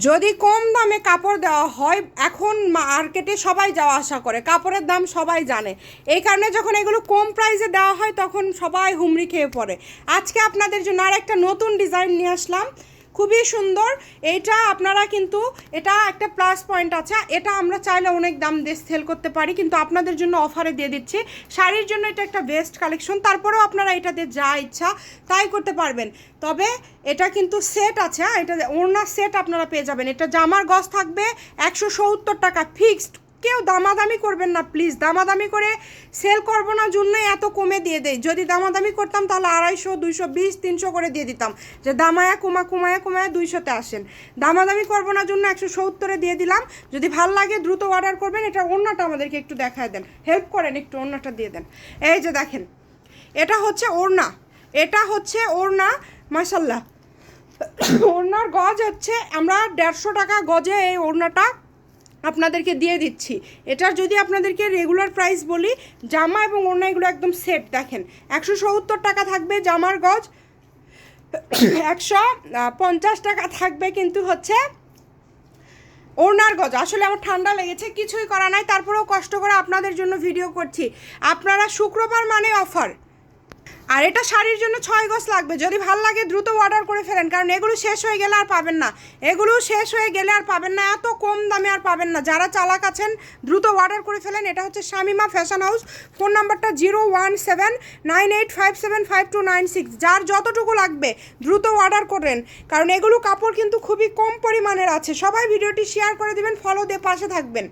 যদি কম দামে কাপড় দেওয়া হয়, এখন মার্কেটে সবাই যাওয়া আসা করে, কাপড়ের দাম সবাই জানে, এই কারণে যখন এগুলো কম প্রাইসে দেওয়া হয় তখন সবাই হুমড়ি খেয়ে পড়ে। আজকে আপনাদের জন্য আর একটা নতুন ডিজাইন নিয়ে আসলাম, খুবই সুন্দর। এইটা আপনারা কিন্তু, এটা একটা প্লাস পয়েন্ট আছে, এটা আমরা চাইলে অনেক দাম দিয়ে সেল করতে পারি, কিন্তু আপনাদের জন্য অফারে দিয়ে দিচ্ছি। শাড়ির জন্য এটা একটা বেস্ট কালেকশন, তারপরেও আপনারা এটাতে যা ইচ্ছা তাই করতে পারবেন। তবে এটা কিন্তু সেট আছে, হ্যাঁ, এটা ওড়না সেট আপনারা পেয়ে যাবেন। এটা জামার গজ থাকবে 170 টাকা ফিক্সড। কেউ দামাদামি করবেন না প্লিজ, দামাদামি করে সেল করবো না জন্যই এত কমে দিয়ে দেয়। যদি দামাদামি করতাম তাহলে 250, 220, 300 করে দিয়ে দিতাম, যে দামায়া কমায়া 200-তে আসেন। দামাদামি করবো না জন্য 170-এ দিয়ে দিলাম। যদি ভাল লাগে দ্রুত অর্ডার করবেন। এটা ওড়নাটা আমাদেরকে একটু দেখায় দেন, হেল্প করেন, একটু ওড়নাটা দিয়ে দেন। এই যে দেখেন, এটা হচ্ছে ওড়না, এটা হচ্ছে ওড়না। মাশাল্লাহ, ওড়নার গজ হচ্ছে আমরা 150 টাকা গজে এই ওড়নাটা আপনাদেরকে দিয়ে দিচ্ছি। এটার যদি আপনাদেরকে রেগুলার প্রাইস বলি, জামা এবং ওড়না এগুলো একদম সেট, দেখেন 170 টাকা থাকবে জামার গজ, 150 টাকা থাকবে কিন্তু হচ্ছে ওড়নার গজ। আসলে আমার ঠান্ডা লেগেছে, কিছুই করা নাই, তারপরেও কষ্ট করে আপনাদের জন্য ভিডিও করছি। আপনারা শুক্রবার মানে অফার। আর এটা শাড়ির জন্য 6 গজ লাগবে। যদি ভাল লাগে দ্রুত অর্ডার করে ফেলেন, কারণ এগুলো শেষ হয়ে গেলে আর পাবেন না, এগুলো শেষ হয়ে গেলে আর পাবেন না, এত কম দামে আর পাবেন না। যারা চালাক আছেন দ্রুত অর্ডার করে ফেলেন। এটা হচ্ছে শামিমা ফ্যাশন হাউস, ফোন নাম্বারটা 01798575296। যার যতটুকু লাগবে দ্রুত অর্ডার করেন, কারণ এগুলো কাপড় কিন্তু খুবই কম পরিমাণের আছে। সবাই ভিডিওটি শেয়ার করে দিবেন, ফলো দিয়ে পাশে থাকবেন।